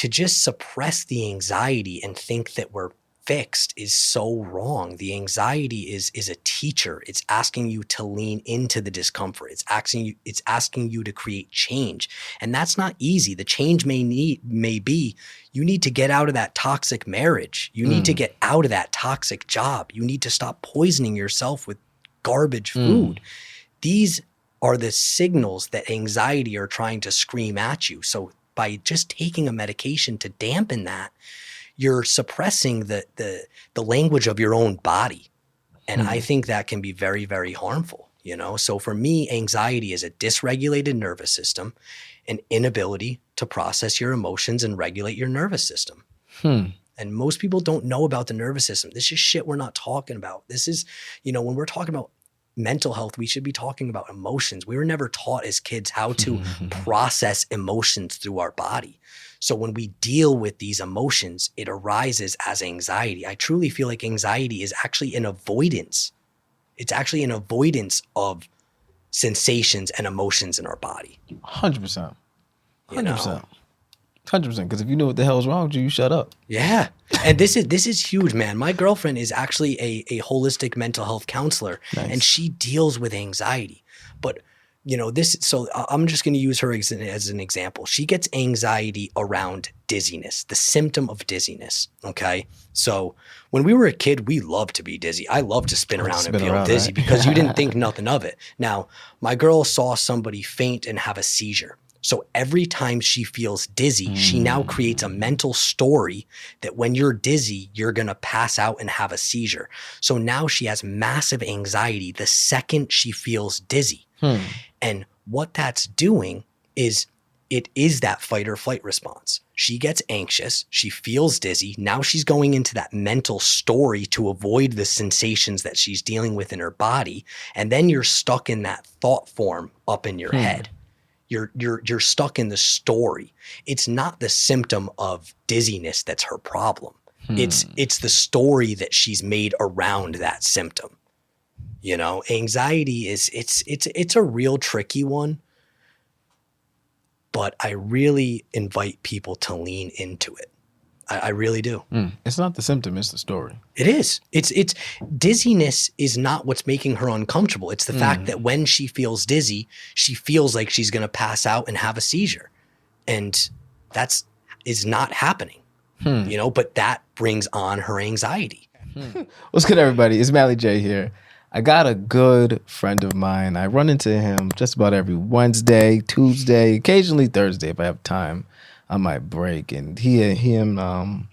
to just suppress the anxiety and think that we're fixed is so wrong. The anxiety is a teacher. It's asking you to lean into the discomfort. It's asking you to create change. And that's not easy. The change may be you need to get out of that toxic marriage. You need to get out of that toxic job. You need to stop poisoning yourself with garbage food. These are the signals that anxiety are trying to scream at you. So by just taking a medication to dampen that, you're suppressing the language of your own body. And I think that can be very, very harmful, you know? So for me, anxiety is a dysregulated nervous system, an inability to process your emotions and regulate your nervous system. And most people don't know about the nervous system. This is shit we're not talking about. This is, you know, when we're talking about mental health, we should be talking about emotions. We were never taught as kids how to process emotions through our body. So when we deal with these emotions, it arises as anxiety. I truly feel like anxiety is actually an avoidance. It's actually an avoidance of sensations and emotions in our body. 100%. 100%. 100%. Because if you know what the hell is wrong with you, you shut up. Yeah. And this is huge, man. My girlfriend is actually a holistic mental health counselor, and she deals with anxiety. But you know, so I'm just going to use her as an example. She gets anxiety around dizziness, the symptom of dizziness. Okay. So when we were a kid, we loved to be dizzy. I loved to spin around and feel dizzy, right? Because you didn't think nothing of it. Now, my girl saw somebody faint and have a seizure. So every time she feels dizzy, she now creates a mental story that when you're dizzy, you're going to pass out and have a seizure. So now she has massive anxiety the second she feels dizzy. And what that's doing is it is that fight or flight response. She gets anxious. She feels dizzy. Now she's going into that mental story to avoid the sensations that she's dealing with in her body. And then you're stuck in that thought form up in your head. You're stuck in the story. It's not the symptom of dizziness that's her problem. It's the story that she's made around that symptom. You know, anxiety it's a real tricky one, but I really invite people to lean into it. I really do. It's not the symptom, it's the story. It is. It's dizziness is not what's making her uncomfortable. It's the fact that when she feels dizzy, she feels like she's going to pass out and have a seizure. And is not happening, you know, but that brings on her anxiety. What's good, everybody? It's Mally J here. I got a good friend of mine. I run into him just about every Wednesday, Tuesday, occasionally Thursday if I have time on my break. And it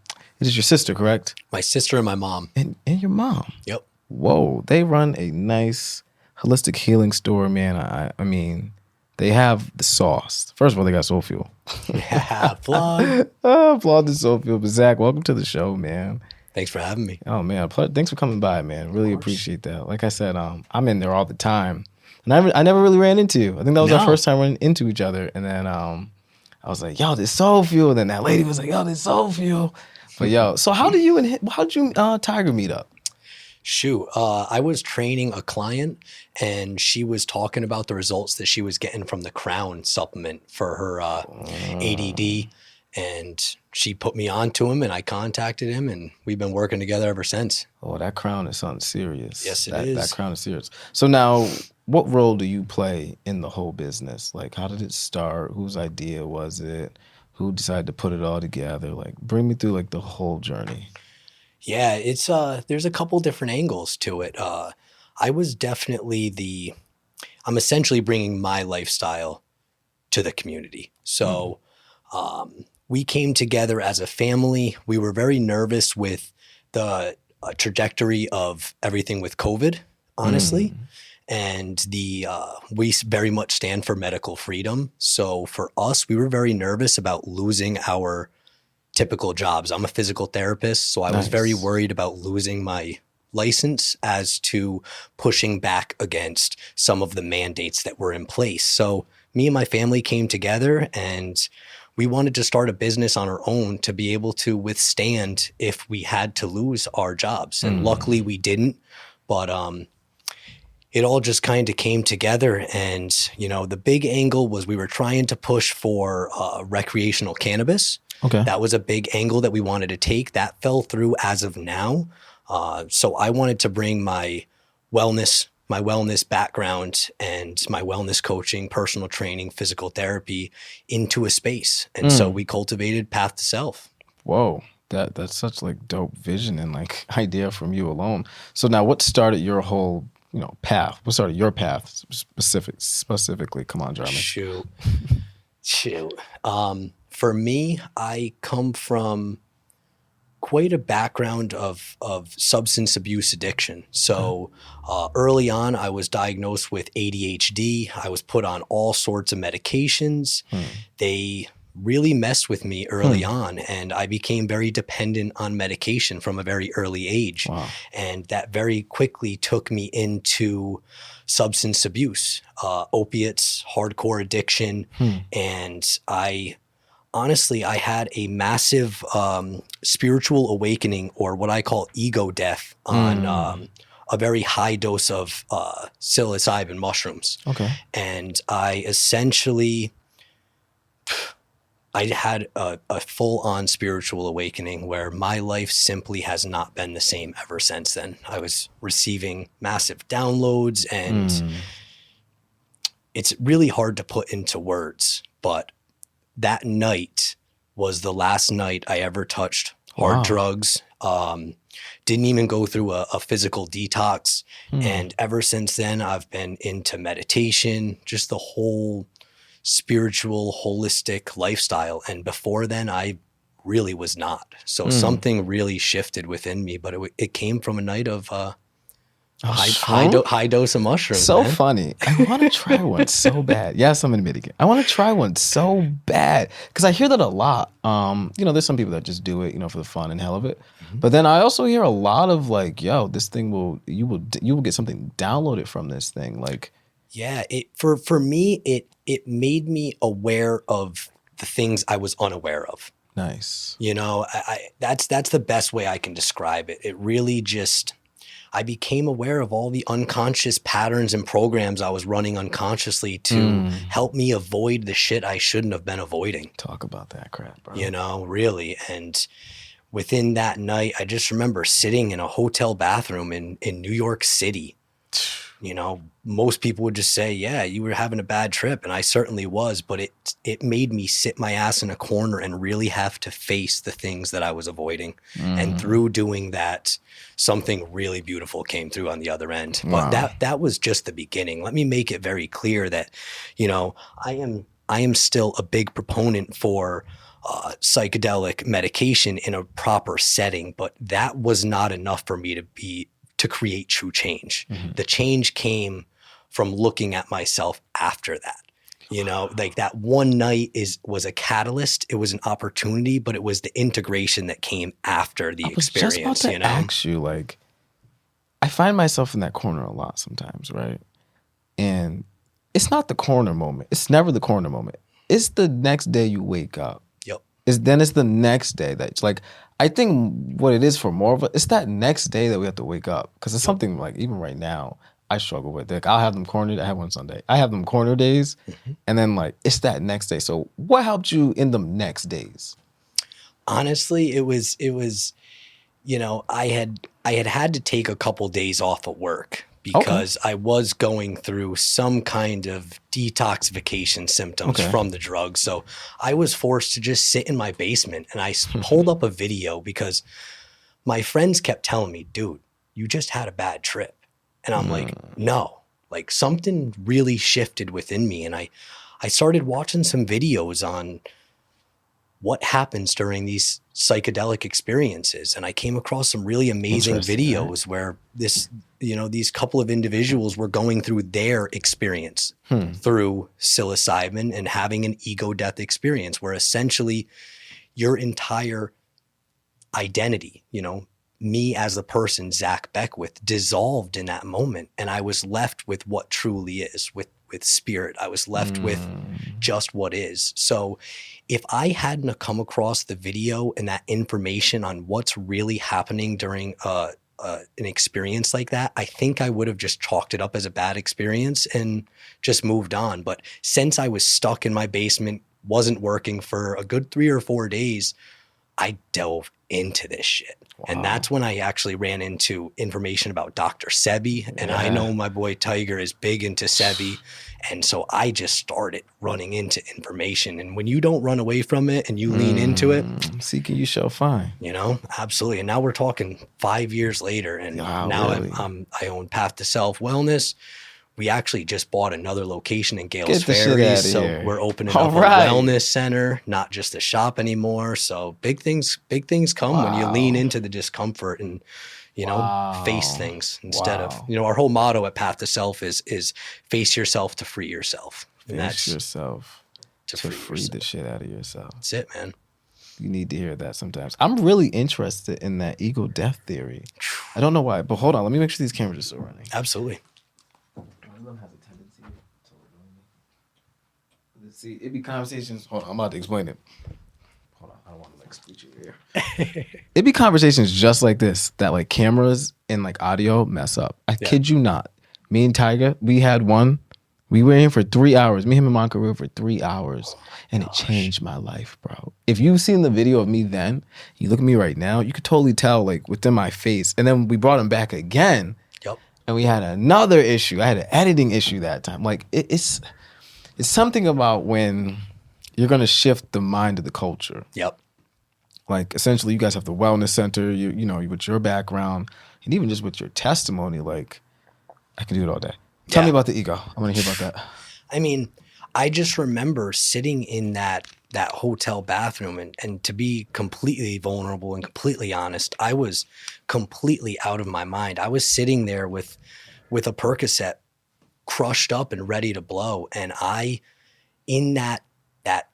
is your sister, correct? My sister and my mom. And your mom? Yep. Whoa. They run a nice holistic healing store, man. I mean, they have the sauce. First of all, they got Soul Fuel. Yeah, plug. Applaud the Soul Fuel. But Zach, welcome to the show, man. Thanks for having me. Oh, man. Thanks for coming by, man. Really appreciate that. Like I said, I'm in there all the time. And I never really ran into you. I think that was our first time running into each other. And then I was like, yo, this Soul Fuel. And then that lady was like, yo, this Soul Fuel. But yo, so how did you Tiger meet up? Shoot, I was training a client and she was talking about the results that she was getting from the Crown supplement for her ADD. And she put me on to him and I contacted him and we've been working together ever since. Oh, that Crown is something serious. Yes, it is. That Crown is serious. So now, what role do you play in the whole business? Like, how did it start? Whose idea was it? Who decided to put it all together? Like, bring me through like the whole journey. Yeah, it's there's a couple different angles to it. I was definitely I'm essentially bringing my lifestyle to the community. So we came together as a family. We were very nervous with the trajectory of everything with COVID, honestly. And we very much stand for medical freedom. So for us, we were very nervous about losing our typical jobs. I'm a physical therapist, so I was very worried about losing my license as to pushing back against some of the mandates that were in place. So me and my family came together and we wanted to start a business on our own to be able to withstand if we had to lose our jobs. And luckily we didn't. But it all just kind of came together. And, the big angle was we were trying to push for recreational cannabis. Okay. That was a big angle that we wanted to take. That fell through as of now. So I wanted to bring my wellness background and my wellness coaching, personal training, physical therapy into a space. And so we cultivated Path to Self. Whoa. That's such like dope vision and like idea from you alone. So now what started your whole, path? What started your path specifically? Come on, Jarman. Shoot. For me, I come from quite a background of substance abuse addiction. So early on, I was diagnosed with ADHD. I was put on all sorts of medications. They really messed with me early on, and I became very dependent on medication from a very early age. Wow. And that very quickly took me into substance abuse, opiates, hardcore addiction. And honestly, I had a massive spiritual awakening, or what I call ego death, on a very high dose of psilocybin mushrooms. Okay. And I essentially, I had a full-on spiritual awakening where my life simply has not been the same ever since then. I was receiving massive downloads, and it's really hard to put into words, but that night was the last night I ever touched hard drugs. Didn't even go through a physical detox. And ever since then, I've been into meditation, just the whole spiritual, holistic lifestyle. And before then, I really was not. So something really shifted within me, but it came from a night of high dose of mushrooms. So man. Funny. I want to try one so bad. Yes, I'm in Michigan. I want to try one so bad because I hear that a lot. There's some people that just do it, for the fun and hell of it. But then I also hear a lot of like, yo, this thing you will get something downloaded from this thing. Like, yeah, for me, it made me aware of the things I was unaware of. Nice. That's the best way I can describe it. It really just, I became aware of all the unconscious patterns and programs I was running unconsciously to help me avoid the shit I shouldn't have been avoiding. Talk about that crap, bro. Really. And within that night, I just remember sitting in a hotel bathroom in New York City. Most people would just say, yeah, you were having a bad trip. And I certainly was, but it made me sit my ass in a corner and really have to face the things that I was avoiding. And through doing that, something really beautiful came through on the other end. Wow. But that was just the beginning. Let me make it very clear that, I am still a big proponent for psychedelic medication in a proper setting, but that was not enough for me to create true change. The change came from looking at myself after that. Like that one night was a catalyst. It was an opportunity, but it was the integration that came after the experience. I was just about to ask you, like, I find myself in that corner a lot sometimes, right? And it's not the corner moment. It's never the corner moment. It's the next day you wake up. Yep. It's the next day that's like, I think what it is for more of it's that next day that we have to wake up. Because it's something like, even right now, I struggle with. Like, I'll have them cornered. I have one Sunday. I have them corner days. And then like, it's that next day. So what helped you in the next days? Honestly, it was, I had to take a couple days off of work because I was going through some kind of detoxification symptoms from the drugs. So I was forced to just sit in my basement, and I pulled up a video because my friends kept telling me, dude, you just had a bad trip. And I'm like, no, like something really shifted within me. And I started watching some videos on what happens during these psychedelic experiences. And I came across some really amazing videos where these couple of individuals were going through their experience through psilocybin and having an ego death experience where essentially your entire identity, me as a person, Zack Beckwith, dissolved in that moment. And I was left with what truly is, with spirit. I was left with just what is. So if I hadn't come across the video and that information on what's really happening during an experience like that, I think I would have just chalked it up as a bad experience and just moved on. But since I was stuck in my basement, wasn't working for a good 3 or 4 days, I delved into this shit. Wow. And that's when I actually ran into information about Dr. Sebi. And I know my boy Tiger is big into Sebi. And so I just started running into information. And when you don't run away from it and you lean into it, seeking you shall find. You know, absolutely. And now we're talking 5 years later. And now really? I own Path to Self Wellness. We actually just bought another location in Gales Ferry. So we're opening up a wellness center, not just a shop anymore. So big things come when you lean into the discomfort and, you know, face things instead of, you know, our whole motto at Path to Self is face yourself to free yourself. Face yourself to free the shit out of yourself. That's it, man. You need to hear that sometimes. I'm really interested in that ego death theory. I don't know why, but hold on. Let me make sure these cameras are still running. Absolutely. Has a tendency to see, it'd be conversations. Hold on, I'm about to explain it. Hold on, I don't want to like squeeze your ear. It'd be conversations just like this that like cameras and like audio mess up. I kid you not. Me and Tiger, we had one. We were in for 3 hours. Me, him, and Monica were in for 3 hours, and it changed my life, bro. If you've seen the video of me then, you look at me right now, you could totally tell like within my face. And then we brought him back again. And we had another issue. I had an editing issue that time. Like it's something about when you're gonna shift the mind of the culture. Yep. Like essentially, you guys have the wellness center. You know, with your background and even just with your testimony, like I can do it all day. Tell me about the ego. I want to hear about that. I mean, I just remember sitting in that hotel bathroom and to be completely vulnerable and completely honest, I was completely out of my mind. I was sitting there with a Percocet crushed up and ready to blow. And in that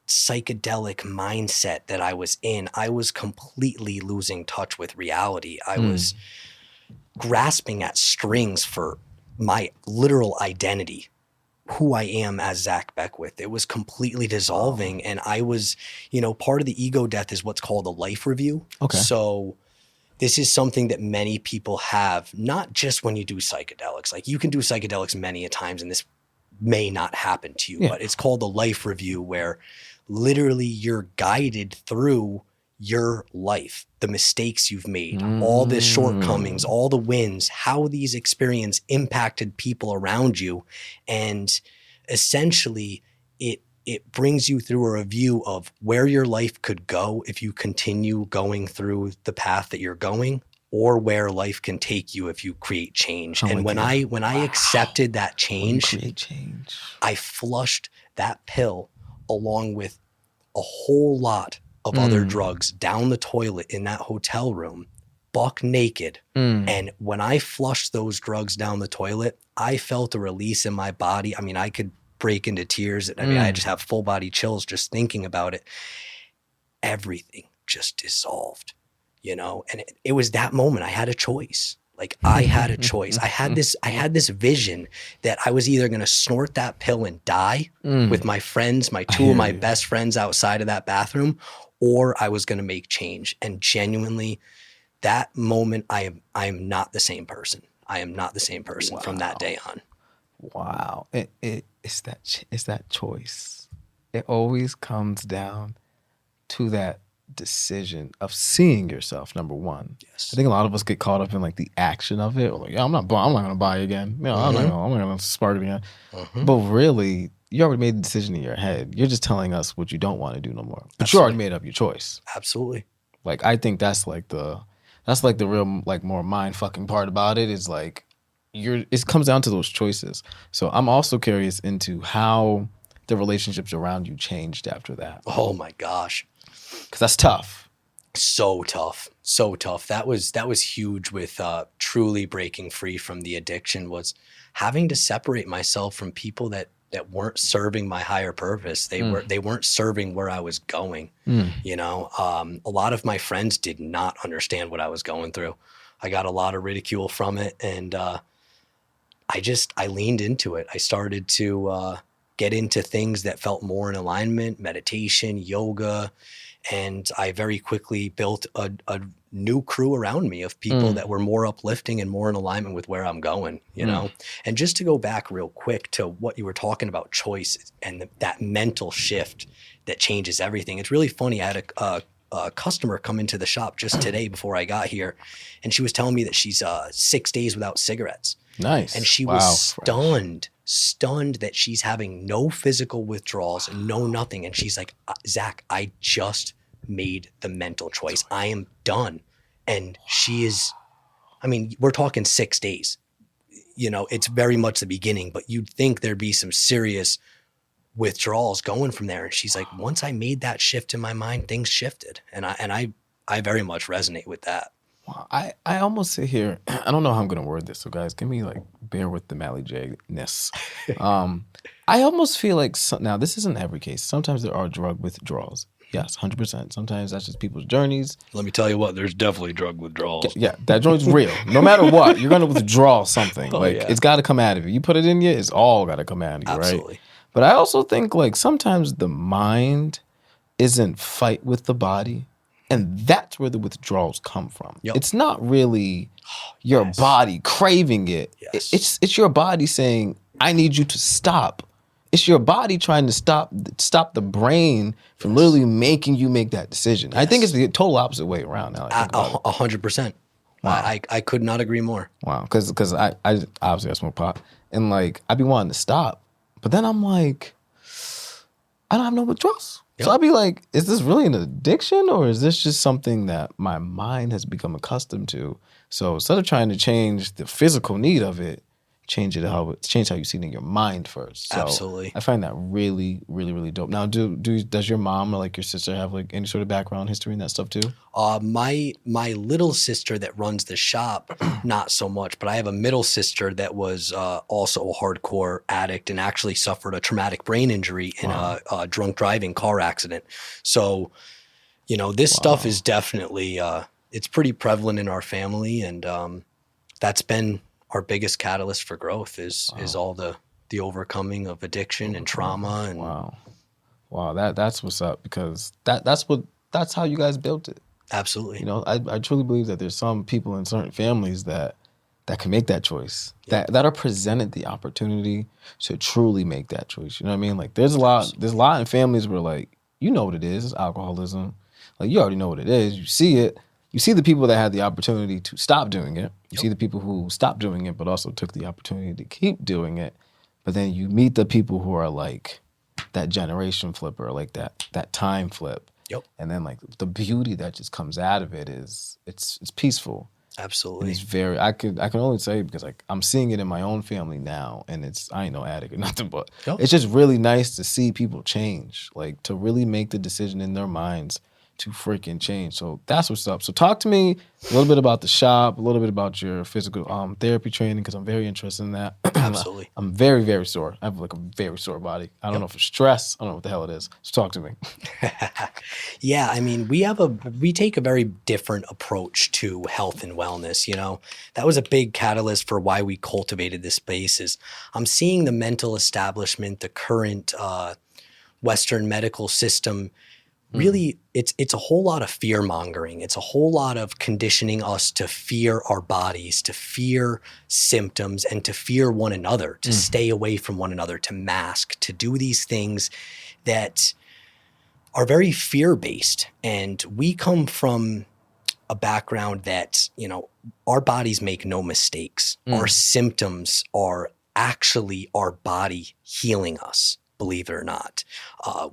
psychedelic mindset that I was in, I was completely losing touch with reality. I was grasping at strings for my literal identity, who I am as Zack Beckwith. It was completely dissolving. And I was, you know, part of the ego death is what's called a life review. Okay. So this is something that many people have, not just when you do psychedelics. Like you can do psychedelics many a times and this may not happen to you, but it's called a life review where literally you're guided through your life, the mistakes you've made, all the shortcomings, all the wins, how these experiences impacted people around you. And essentially it brings you through a review of where your life could go if you continue going through the path that you're going, or where life can take you if you create change. And when I accepted that change, I flushed that pill along with a whole lot of other drugs down the toilet in that hotel room, buck naked. And when I flushed those drugs down the toilet, I felt a release in my body. I mean, I could break into tears. I mean, I just have full body chills just thinking about it. Everything just dissolved, you know? And it was that moment I had a choice. Like I had a choice. I had this vision that I was either going to snort that pill and die with my friends, two of my best friends outside of that bathroom, or I was going to make change. And genuinely, that moment, I am not the same person. I am not the same person from that day on. Wow. It's that choice. It always comes down to that decision of seeing yourself, number one. Yes. I think a lot of us get caught up in like the action of it. Or like, I'm not going to buy again. You know, I'm not going to spark it again. But really, you already made the decision in your head. You're just telling us what you don't want to do no more. But you already made up your choice. Absolutely. Like, I think that's like the real like more mind fucking part about it is like it comes down to those choices. So I'm also curious into how the relationships around you changed after that. Oh my gosh. Because that's tough. So tough. That was huge with truly breaking free from the addiction, was having to separate myself from people that weren't serving my higher purpose. They weren't serving where I was going. You know, a lot of my friends did not understand what I was going through. I got a lot of ridicule from it, and I leaned into it. I started to get into things that felt more in alignment, meditation, yoga. And I very quickly built a new crew around me of people that were more uplifting and more in alignment with where I'm going, you know? And just to go back real quick to what you were talking about, choice and that mental shift that changes everything. It's really funny. I had a customer come into the shop just today before I got here, and she was telling me that she's 6 days without cigarettes. Nice. And she was stunned that she's having no physical withdrawals, no nothing. And she's like, Zach, I just made the mental choice. I am done. And she is, I mean, we're talking 6 days. You know, it's very much the beginning, but you'd think there'd be some serious withdrawals going from there. And she's like, once I made that shift in my mind, things shifted. And I very much resonate with that. Well, I almost sit here, I don't know how I'm going to word this, so guys, give me like, bear with the Mally J-ness. I almost feel like, now this isn't every case. Sometimes there are drug withdrawals. Yes, 100%. Sometimes that's just people's journeys. Let me tell you what, there's definitely drug withdrawals. Yeah, that joint's real. No matter what, you're going to withdraw something. It's got to come out of you. You put it in you, it's all got to come out of you, Absolutely. Right? But I also think like sometimes the mind isn't fight with the body. And that's where the withdrawals come from. Yep. It's not really your body craving it. Yes. It's your body saying, I need you to stop. It's your body trying to stop the brain from literally making you make that decision. Yes. I think it's the total opposite way around now. 100%. Wow. I could not agree more. Wow. Because I obviously I smoke pot. And like, I be wanting to stop. But then I'm like, I don't have no withdrawals. Yep. So I'd be like, is this really an addiction, or is this just something that my mind has become accustomed to? So instead of trying to change the physical need of it, change how you see it in your mind first. So absolutely. I find that really, really, really dope. Now, does your mom or like your sister have like any sort of background history in that stuff too? My little sister that runs the shop, not so much, but I have a middle sister that was also a hardcore addict and actually suffered a traumatic brain injury in a drunk driving car accident. So, you know, this stuff is definitely, it's pretty prevalent in our family, and that's been our biggest catalyst for growth is all the overcoming of addiction and trauma. And wow, that's what's up, because that's how you guys built it. Absolutely. You know, I truly believe that there's some people in certain families that can make that choice, that are presented the opportunity to truly make that choice. You know what I mean? Like there's a lot in families where like, you know what it is, it's alcoholism. Like you already know what it is. You see it. You see the people that had the opportunity to stop doing it. You see the people who stopped doing it, but also took the opportunity to keep doing it. But then you meet the people who are like that generation flipper, like that time flip. Yep. And then like the beauty that just comes out of it is it's peaceful. Absolutely. And it's very, I can only say, because like I'm seeing it in my own family now, and I ain't no addict or nothing, but it's just really nice to see people change, like to really make the decision in their minds to freaking change. So that's what's up. So talk to me a little bit about the shop, a little bit about your physical therapy training, because I'm very interested in that. Absolutely. I'm very, very sore. I have like a very sore body. I don't know if it's stress. I don't know what the hell it is. So talk to me. Yeah, I mean, we take a very different approach to health and wellness. You know, that was a big catalyst for why we cultivated this space. Is I'm seeing the mental establishment, the current Western medical system. Really, it's a whole lot of fear mongering. It's a whole lot of conditioning us to fear our bodies, to fear symptoms, and to fear one another, to stay away from one another, to mask, to do these things that are very fear-based. And we come from a background that, you know, our bodies make no mistakes. Our symptoms are actually our body healing us. Believe it or not.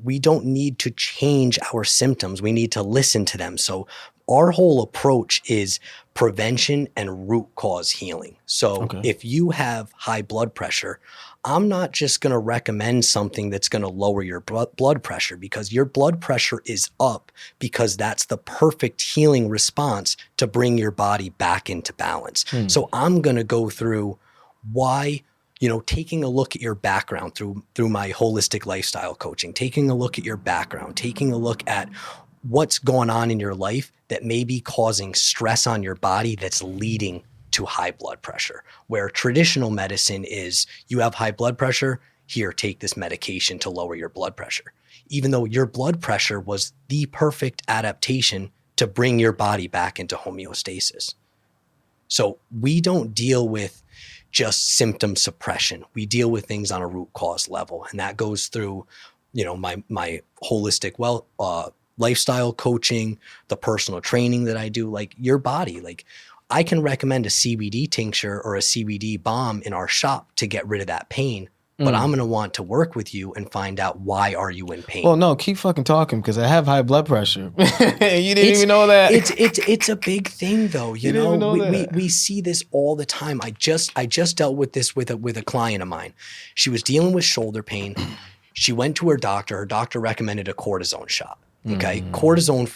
We don't need to change our symptoms. We need to listen to them. So our whole approach is prevention and root cause healing. So if you have high blood pressure, I'm not just going to recommend something that's going to lower your blood pressure, because your blood pressure is up because that's the perfect healing response to bring your body back into balance. So I'm going to go through why, you know, taking a look at your background through my holistic lifestyle coaching, taking a look at your background, taking a look at what's going on in your life that may be causing stress on your body that's leading to high blood pressure. Where traditional medicine is, you have high blood pressure, here, take this medication to lower your blood pressure. Even though your blood pressure was the perfect adaptation to bring your body back into homeostasis. So we don't deal with just symptom suppression. We deal with things on a root cause level. And that goes through, my holistic lifestyle coaching, the personal training that I do, like your body. Like I can recommend a CBD tincture or a CBD balm in our shop to get rid of that pain. But I'm going to want to work with you and find out why are you in pain. Well, no, keep fucking talking because I have high blood pressure. You didn't even know that. It's a big thing though. You know, we see this all the time. I just dealt with this with a client of mine. She was dealing with shoulder pain. She went to her doctor. Her doctor recommended a cortisone shot. Okay. Cortisone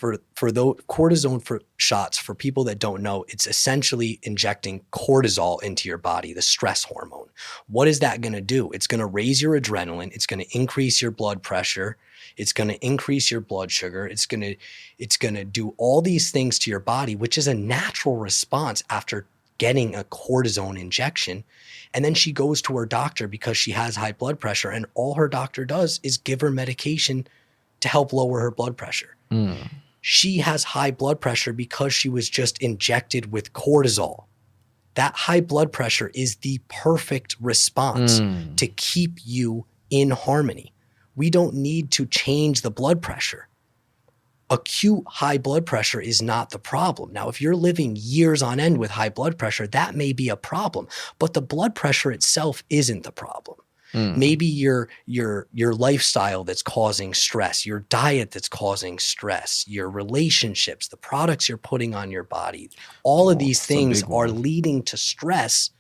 for shots, for people that don't know, it's essentially injecting cortisol into your body, the stress hormone. What is that going to do? It's going to raise your adrenaline. It's going to increase your blood pressure. It's going to increase your blood sugar. It's going to do all these things to your body, which is a natural response after getting a cortisone injection. And then she goes to her doctor because she has high blood pressure, and all her doctor does is give her medication to help lower her blood pressure. She has high blood pressure because she was just injected with cortisol. That high blood pressure is the perfect response to keep you in harmony. We don't need to change the blood pressure. Acute high blood pressure is not the problem. Now, if you're living years on end with high blood pressure, that may be a problem, but the blood pressure itself isn't the problem. Maybe your lifestyle that's causing stress, your diet that's causing stress, your relationships, the products you're putting on your body, all of these things are leading to stress,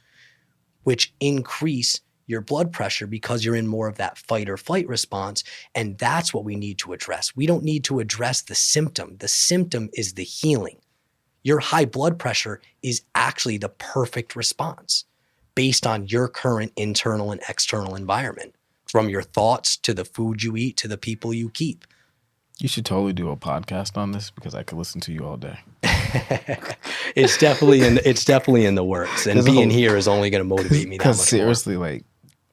which increase your blood pressure because you're in more of that fight or flight response. And that's what we need to address. We don't need to address the symptom. The symptom is the healing. Your high blood pressure is actually the perfect response based on your current internal and external environment, from your thoughts to the food you eat to the people you keep. You should totally do a podcast on this because I could listen to you all day. It's definitely in the works, and being here is only going to motivate me that much more. Because seriously, like,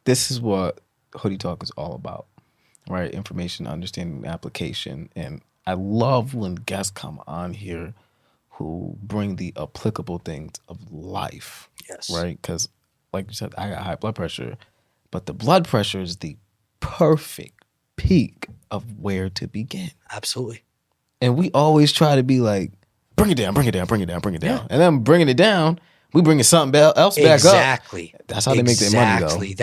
this is what Hoodie Talk is all about, right? Information, understanding, application. And I love when guests come on here who bring the applicable things of life. Yes. Right? Because like you said, I got high blood pressure, but the blood pressure is the perfect peak of where to begin. Absolutely. And we always try to be like, bring it down, bring it down, bring it down, bring it down. Yeah. And then bringing it down, we bringing something else back up. Exactly. That's how they make their money, though. Exactly.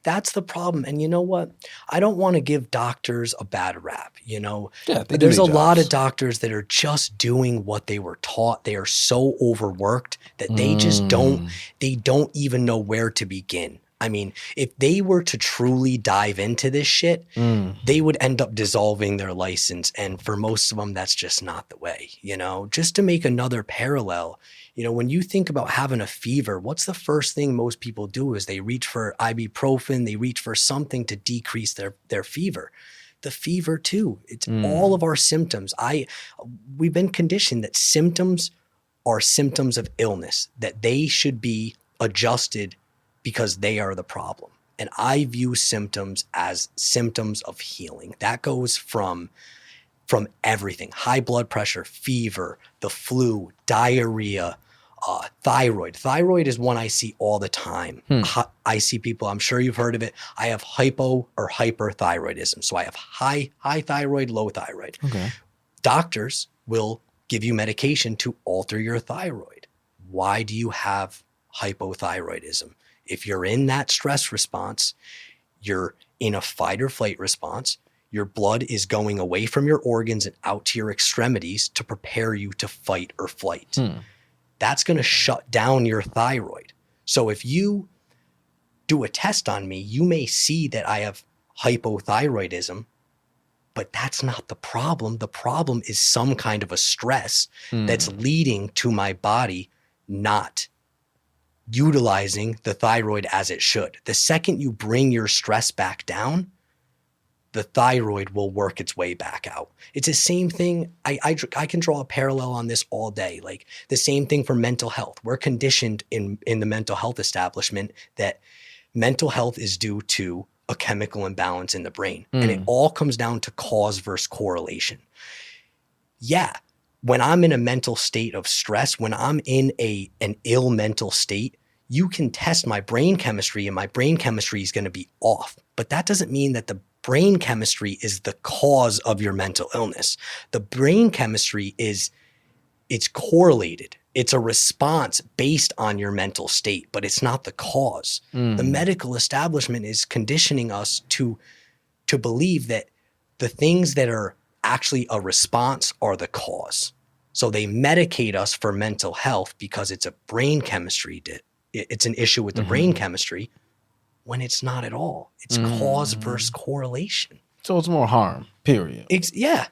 That's the problem. And you know what? I don't want to give doctors a bad rap, Yeah, there's a lot of doctors that are just doing what they were taught. They are so overworked that they just don't even know where to begin. I mean, if they were to truly dive into this shit, they would end up dissolving their license. And for most of them, that's just not the way, Just to make another parallel, when you think about having a fever, what's the first thing most people do is they reach for ibuprofen, they reach for something to decrease their fever. The fever too, it's all of our symptoms. We've been conditioned that symptoms are symptoms of illness, that they should be adjusted because they are the problem. And I view symptoms as symptoms of healing. That goes from everything: high blood pressure, fever, the flu, diarrhea, thyroid. Thyroid is one I see all the time. I see people, I'm sure you've heard of it. I have hypo or hyperthyroidism. So I have high thyroid, low thyroid. Okay. Doctors will give you medication to alter your thyroid. Why do you have hypothyroidism? If you're in that stress response, you're in a fight or flight response, your blood is going away from your organs and out to your extremities to prepare you to fight or flight. That's going to shut down your thyroid. So if you do a test on me, you may see that I have hypothyroidism, but that's not the problem. The problem is some kind of a stress that's leading to my body not utilizing the thyroid as it should. The second you bring your stress back down, the thyroid will work its way back out. It's the same thing. I can draw a parallel on this all day. Like the same thing for mental health. We're conditioned in the mental health establishment that mental health is due to a chemical imbalance in the brain. And it all comes down to cause versus correlation. yeah, when I'm in a mental state of stress, when I'm in an ill mental state, you can test my brain chemistry and my brain chemistry is going to be off. But that doesn't mean that the brain chemistry is the cause of your mental illness. The brain chemistry it's correlated. It's a response based on your mental state, but it's not the cause. The medical establishment is conditioning us to believe that the things that are actually a response are the cause. So they medicate us for mental health because it's a brain chemistry. It's an issue with the brain chemistry when it's not at all. It's cause versus correlation. So it's more harm, period. Yeah.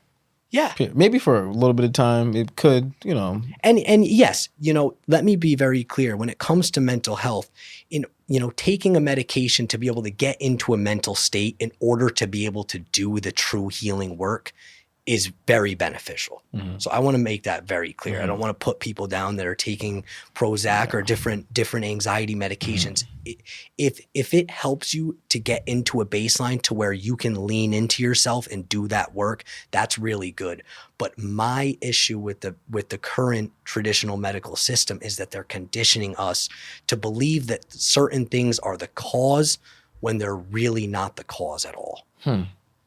Maybe for a little bit of time, it could, And yes, let me be very clear. When it comes to mental health, taking a medication to be able to get into a mental state in order to be able to do the true healing work is very beneficial. So I want to make that very clear. I don't want to put people down that are taking Prozac or different anxiety medications. If it helps you to get into a baseline to where you can lean into yourself and do that work, that's really good. But my issue with the current traditional medical system is that they're conditioning us to believe that certain things are the cause when they're really not the cause at all.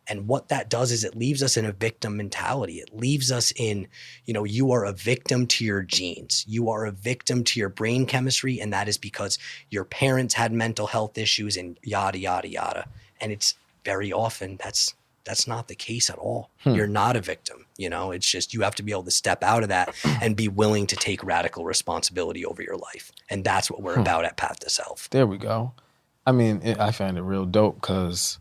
And what that does is it leaves us in a victim mentality. It leaves us in, you are a victim to your genes. You are a victim to your brain chemistry. And that is because your parents had mental health issues and yada, yada, yada. And it's very often that's not the case at all. You're not a victim. It's just you have to be able to step out of that and be willing to take radical responsibility over your life. And that's what we're about at Path to Self. There we go. I mean, I find it real dope because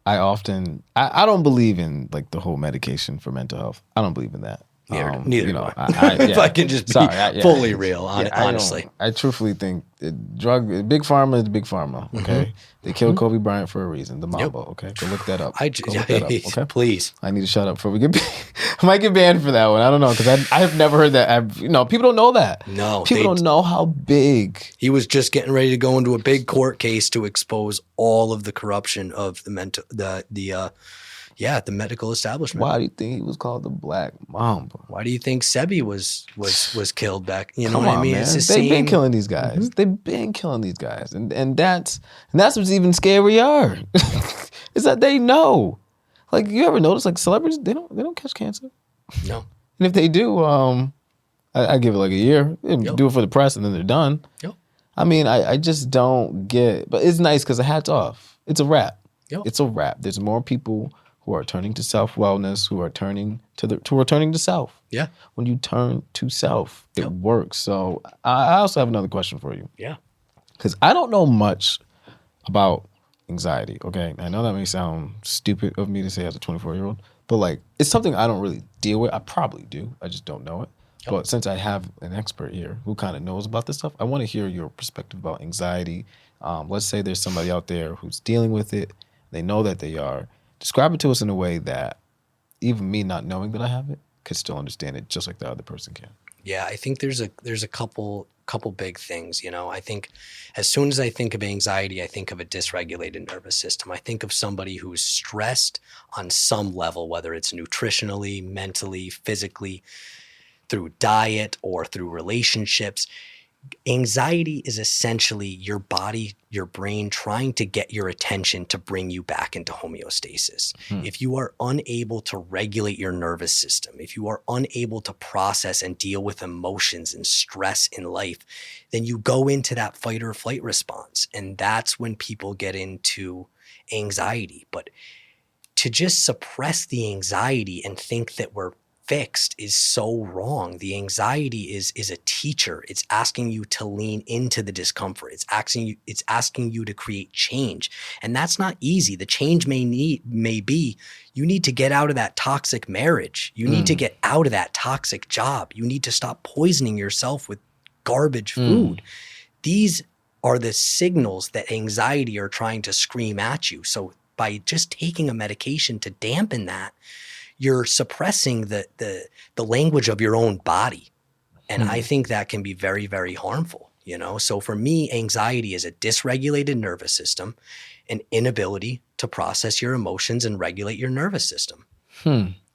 I don't believe in like the whole medication for mental health. I don't believe in that. Neither do I. If I can just be fully real, honestly. I truthfully think big pharma is big pharma, okay? They killed Kobe Bryant for a reason, the Mamba, okay? Go look that up. Okay? Please. I need to shut up before we get I might get banned for that one. I don't know, because I have never heard that. People don't know that. No. People don't know how big. He was just getting ready to go into a big court case to expose all of the corruption of the medical establishment. Why do you think he was called the Black Mamba? Why do you think Sebi was killed back? You know Come what on, I mean? Man. It's the They've same. been killing these guys. They've been killing these guys, and that's what's even scarier. Is that they know. Like, you ever notice, like, celebrities, they don't catch cancer. No. And if they do, I give it like a year. They do it for the press, and then they're done. Yep. I mean, I just don't get. But it's nice because the hat's off. It's a wrap. Yep. It's a wrap. There's more people who are turning to self-wellness, who are turning to self. Yeah. When you turn to self, it works. So I also have another question for you. Yeah. Because I don't know much about anxiety, okay? I know that may sound stupid of me to say as a 24-year-old, but like, it's something I don't really deal with. I probably do. I just don't know it. Yep. But since I have an expert here who kind of knows about this stuff, I want to hear your perspective about anxiety. Let's say there's somebody out there who's dealing with it. They know that they are. Describe it to us in a way that even me not knowing that I have it could still understand it just like the other person can. Yeah, I think there's a couple big things. I think as soon as I think of anxiety, I think of a dysregulated nervous system. I think of somebody who's stressed on some level, whether it's nutritionally, mentally, physically, through diet or through relationships. Anxiety is essentially your body, your brain trying to get your attention to bring you back into homeostasis. If you are unable to regulate your nervous system, if you are unable to process and deal with emotions and stress in life, then you go into that fight or flight response. And that's when people get into anxiety. But to just suppress the anxiety and think that we're fixed is so wrong. The anxiety is a teacher. It's asking you to lean into the discomfort. It's asking you to create change. And that's not easy. The change may be you need to get out of that toxic marriage. You need to get out of that toxic job. You need to stop poisoning yourself with garbage food. These are the signals that anxiety are trying to scream at you. So by just taking a medication to dampen that, you're suppressing the language of your own body. And I think that can be very, very harmful, So for me, anxiety is a dysregulated nervous system, an inability to process your emotions and regulate your nervous system.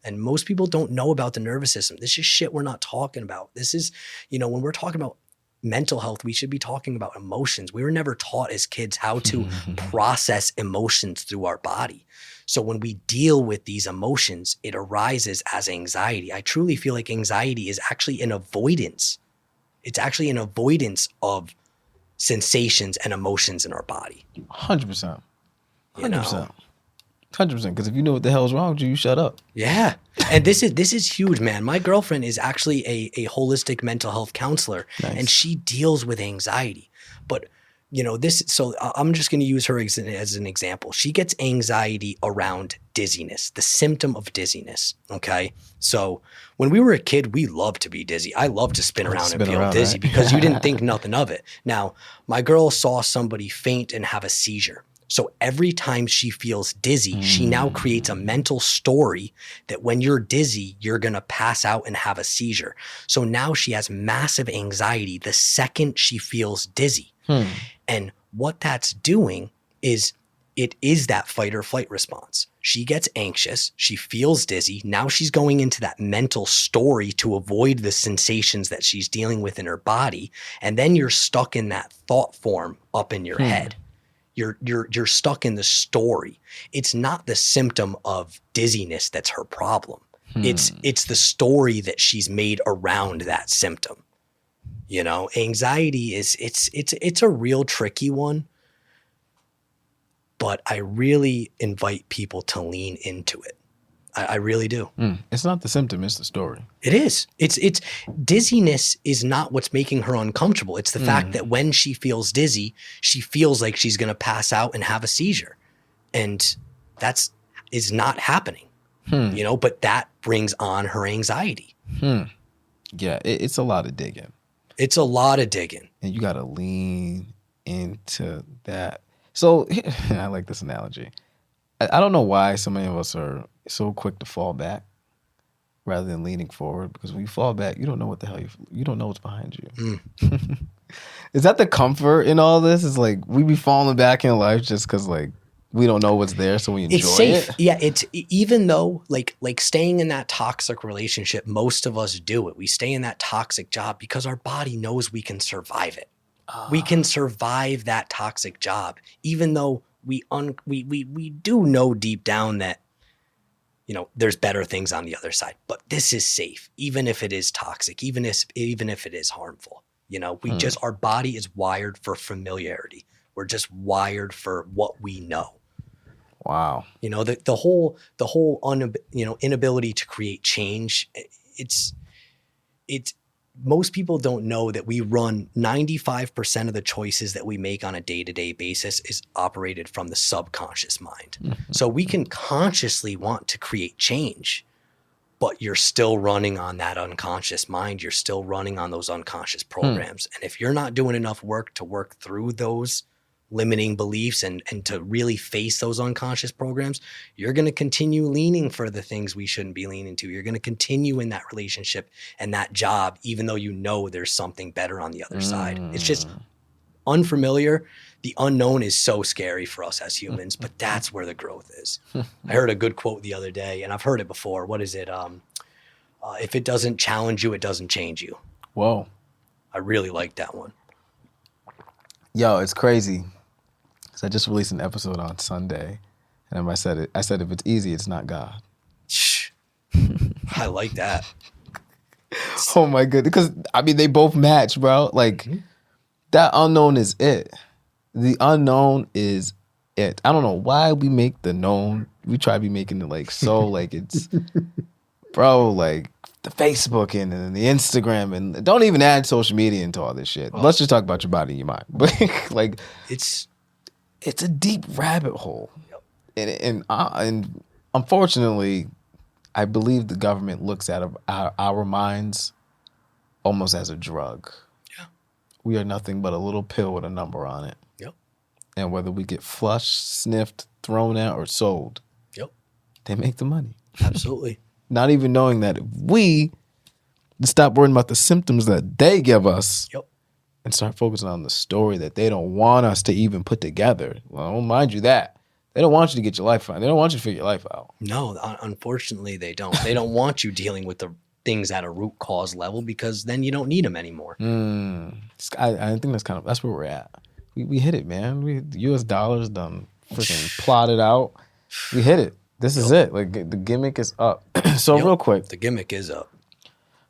And most people don't know about the nervous system. This is shit we're not talking about. This is, when we're talking about mental health, we should be talking about emotions. We were never taught as kids how to process emotions through our body. So when we deal with these emotions, it arises as anxiety. I truly feel like anxiety is actually an avoidance. It's actually an avoidance of sensations and emotions in our body. 100%. 100%. 100%. Because if you know what the hell's wrong with you, you shut up. Yeah. And this is huge, man. My girlfriend is actually a holistic mental health counselor, and she deals with anxiety. But so I'm just going to use her as an example. She gets anxiety around dizziness, the symptom of dizziness. Okay. So when we were a kid, we loved to be dizzy. I loved to spin around and feel dizzy, right? Because you didn't think nothing of it. Now, my girl saw somebody faint and have a seizure. So every time she feels dizzy, she now creates a mental story that when you're dizzy, you're going to pass out and have a seizure. So now she has massive anxiety the second she feels dizzy. And what that's doing is it is that fight or flight response. She gets anxious. She feels dizzy. Now she's going into that mental story to avoid the sensations that she's dealing with in her body. And then you're stuck in that thought form up in your head. You're stuck in the story. It's not the symptom of dizziness that's her problem. It's the story that she's made around that symptom. Anxiety it's a real tricky one, but I really invite people to lean into it. I really do. It's not the symptom, it's the story. It is. It's dizziness is not what's making her uncomfortable. It's the fact that when she feels dizzy, she feels like she's going to pass out and have a seizure. And that's is not happening, but that brings on her anxiety. Yeah, it's a lot of digging. It's a lot of digging. And you got to lean into that. So I like this analogy. I don't know why so many of us are so quick to fall back rather than leaning forward, because when you fall back, you don't know what the hell you don't know what's behind you. Is that the comfort in all this? Is like we be falling back in life just because like we don't know what's there, so we enjoy it's safe. It. Yeah, it's even though like staying in that toxic relationship, most of us do it. We stay in that toxic job because our body knows we can survive it. We can survive that toxic job, even though we do know deep down that there's better things on the other side. But this is safe, even if it is toxic, even if it is harmful. Our body is wired for familiarity. We're just wired for what we know. Wow. The whole inability to create change. It's most people don't know that we run 95% of the choices that we make on a day-to-day basis is operated from the subconscious mind. So we can consciously want to create change, but you're still running on that unconscious mind. You're still running on those unconscious programs. And if you're not doing enough work to work through those limiting beliefs and to really face those unconscious programs, you're going to continue leaning for the things we shouldn't be leaning to. You're going to continue in that relationship and that job, even though there's something better on the other side. It's just unfamiliar. The unknown is so scary for us as humans, but that's where the growth is. I heard a good quote the other day, and I've heard it before. What is it? If it doesn't challenge you, it doesn't change you. Whoa. I really like that one. Yo, it's crazy. So I just released an episode on Sunday, and I said if it's easy, it's not God. I like that. Oh my goodness, because they both match, bro. Like that unknown is it. The unknown is it. I don't know why we make the known. We try to be making it like so like it's, bro. Like the Facebook and the Instagram and don't even add social media into all this shit. Let's just talk about your body and your mind. But like it's a deep rabbit hole. Yep. And unfortunately, I believe the government looks at our minds almost as a drug. Yeah. We are nothing but a little pill with a number on it. Yep. And whether we get flushed, sniffed, thrown at, or sold, yep, they make the money. Absolutely. Not even knowing that if we stop worrying about the symptoms that they give us, yep, and start focusing on the story that they don't want us to even put together. Well, mind you that They don't want you to get your life right. They don't want you to figure your life out. No, unfortunately, they don't. They don't want you dealing with the things at a root cause level because then you don't need them anymore. I think that's where we're at. We hit it, man. The U.S. dollars done freaking plotted out. We hit it. This is it. Like the gimmick is up. So real quick, the gimmick is up.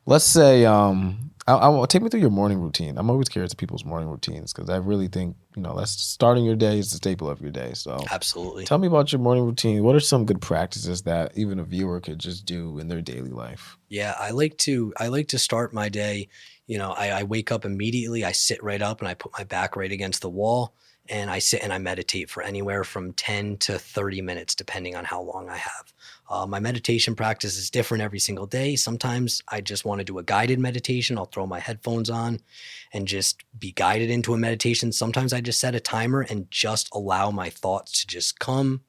Let's say I take me through your morning routine. I'm always curious to people's morning routines because I really think that's starting your day is the staple of your day. So absolutely, tell me about your morning routine. What are some good practices that even a viewer could just do in their daily life? Yeah, I like to start my day. I wake up immediately. I sit right up and I put my back right against the wall. And I sit and I meditate for anywhere from 10 to 30 minutes, depending on how long I have. My meditation practice is different every single day. Sometimes I just want to do a guided meditation. I'll throw my headphones on and just be guided into a meditation. Sometimes I just set a timer and just allow my thoughts to just come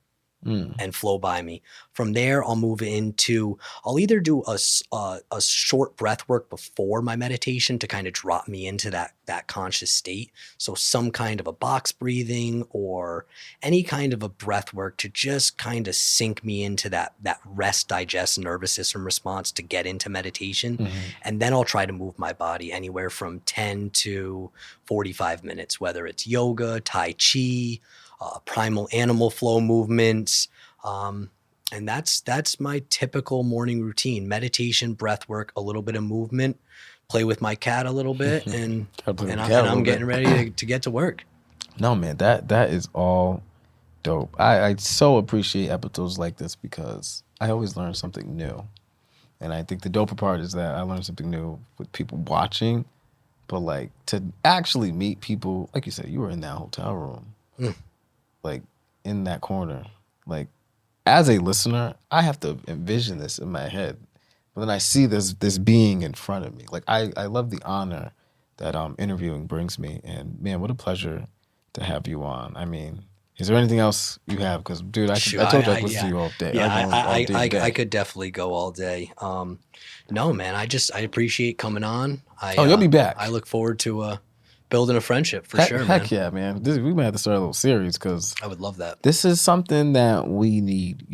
and flow by me. From there, I'll move into, I'll either do a short breath work before my meditation to kind of drop me into that conscious state. So some kind of a box breathing or any kind of a breath work to just kind of sink me into that rest, digest, nervous system response to get into meditation. And then I'll try to move my body anywhere from 10 to 45 minutes, whether it's yoga, Tai Chi, primal animal flow movements. And that's my typical morning routine: meditation, breath work, a little bit of movement, play with my cat a little bit, and I'm getting ready to get to work. No, man, that is all dope. I so appreciate episodes like this because I always learn something new. And I think the doper part is that I learn something new with people watching, but like to actually meet people, like you said, you were in that hotel room. Like in that corner, like as a listener, I have to envision this in my head, but then I see this being in front of me. Like I love the honor that interviewing brings me, and man, what a pleasure to have you on. I mean, is there anything else you have? Because dude, I told you I could listen to you all day. Yeah, I could definitely go all day. No, man, I appreciate coming on. You'll be back. I look forward to building a friendship for sure, man. Heck yeah, man. We might have to start a little series because I would love that. This is something that we need,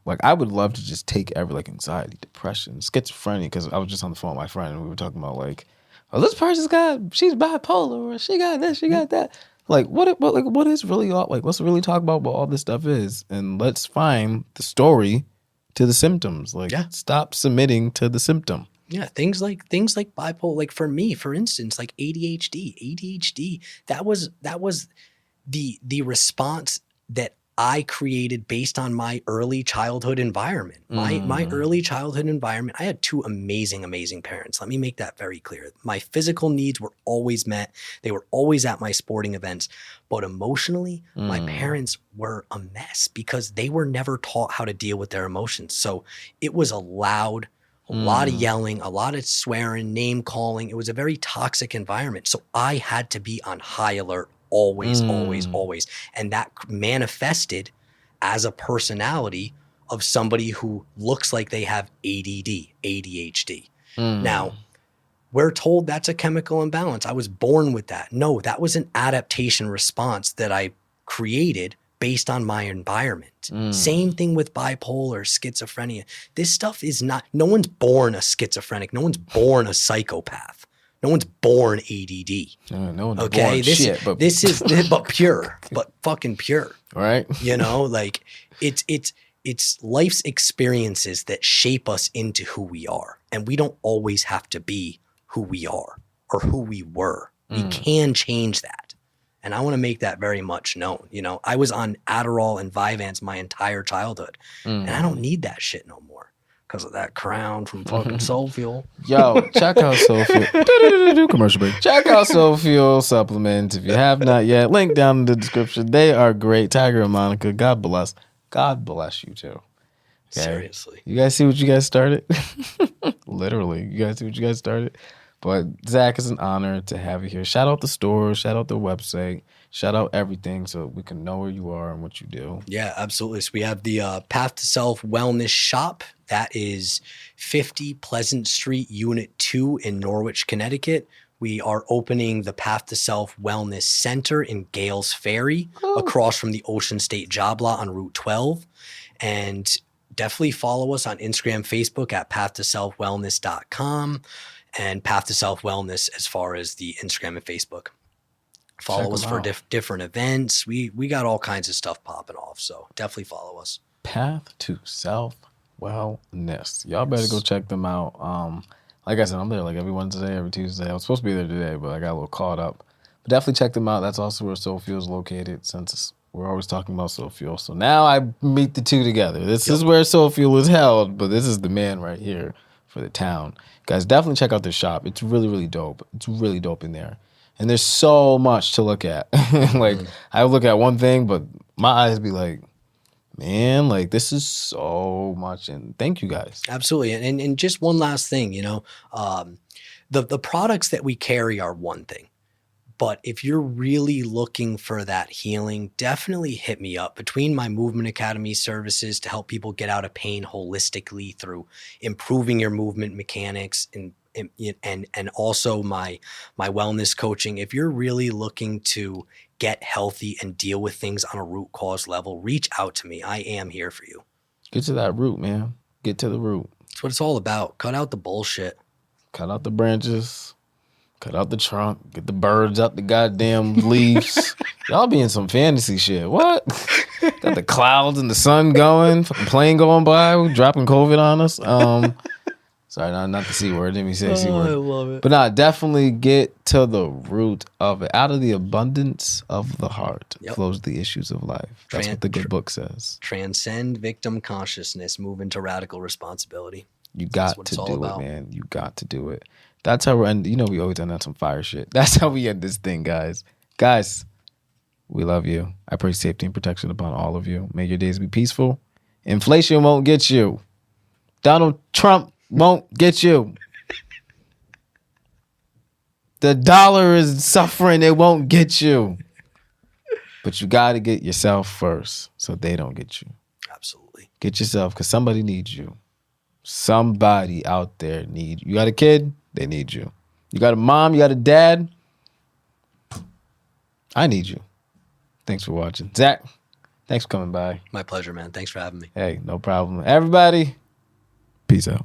Like I would love to just take every like anxiety, depression, schizophrenia, because I was just on the phone with my friend and we were talking about like, oh, this person's she's bipolar or she got this, she got that. Like what is really all like? Let's really talk about what all this stuff is, and let's find the story to the symptoms. Like, stop submitting to the symptom. Yeah, things like bipolar, like for me, for instance, like ADHD, that was the response that I created based on my early childhood environment. My early childhood environment, I had two amazing parents. Let me make that very clear. My physical needs were always met. They were always at my sporting events. But emotionally, my parents were a mess because they were never taught how to deal with their emotions. So it was a lot of yelling, a lot of swearing, name calling. It was a very toxic environment. So I had to be on high alert always. And that manifested as a personality of somebody who looks like they have ADD, ADHD. Now, we're told that's a chemical imbalance. I was born with that. No, that was an adaptation response that I created based on my environment. Same thing with bipolar, schizophrenia. This stuff is not, no one's born a schizophrenic. No one's born a psychopath. No one's born ADD. No one's born shit, but this is but pure, but fucking pure. Right? Like it's life's experiences that shape us into who we are. And we don't always have to be who we are or who we were. We can change that. And I want to make that very much known. I was on Adderall and Vyvanse my entire childhood. And I don't need that shit no more because of that crown from fucking Soul Fuel. Yo, check out Soul Fuel. Commercial break. Check out Soul Fuel supplements if you have not yet. Link down in the description. They are great. Tiger and Monica, God bless. God bless you too. Okay? Seriously. You guys see what you guys started? Literally. You guys see what you guys started? But Zack, it's an honor to have you here. Shout out the store, shout out the website, shout out everything so we can know where you are and what you do. Yeah, absolutely. So we have the Path to Self Wellness Shop. That is 50 Pleasant Street, Unit 2 in Norwich, Connecticut. We are opening the Path to Self Wellness Center in Gales Ferry, across from the Ocean State Job Lot on Route 12. And definitely follow us on Instagram, Facebook at pathtoselfwellness.com and Path to Self Wellness as far as the Instagram and Facebook. Follow us for different events. We got all kinds of stuff popping off, so definitely follow us. Path to Self Wellness. Y'all better go check them out. Like I said, I'm there like every Wednesday, every Tuesday. I was supposed to be there today, but I got a little caught up. But definitely check them out. That's also where Soul Fuel is located, since we're always talking about Soul Fuel. So now I meet the two together. This is where Soul Fuel is held, but this is the man right here for the town. Guys, definitely check out this shop. It's really, really dope. It's really dope in there. And there's so much to look at. Like, I look at one thing, but my eyes be like, man, like, this is so much. And thank you guys. Absolutely. And just one last thing, the products that we carry are one thing. But if you're really looking for that healing, definitely hit me up. Between my Movement Academy services to help people get out of pain holistically through improving your movement mechanics and also my wellness coaching, if you're really looking to get healthy and deal with things on a root cause level, reach out to me. I am here for you. Get to that root, man. Get to the root. That's what it's all about. Cut out the bullshit. Cut out the branches. Cut out the trunk. Get the birds out the goddamn leaves. Y'all be in some fantasy shit. What? Got the clouds and the sun going. Fucking plane going by. Dropping COVID on us. Sorry, not the C word. Didn't even say C word. I love it. But nah, definitely get to the root of it. Out of the abundance of the heart flows the issues of life. That's what the good book says. Transcend victim consciousness. Move into radical responsibility. You got to do it, man. You got to do it. That's how we're end. We always end on some fire shit. That's how we end this thing, guys. Guys, we love you. I pray safety and protection upon all of you. May your days be peaceful. Inflation won't get you. Donald Trump won't get you. The dollar is suffering. It won't get you. But you got to get yourself first so they don't get you. Absolutely. Get yourself, because somebody needs you. Somebody out there needs you. You got a kid? They need you. You got a mom? You got a dad? I need you. Thanks for watching. Zach, thanks for coming by. My pleasure, man. Thanks for having me. Hey, no problem. Everybody, peace out.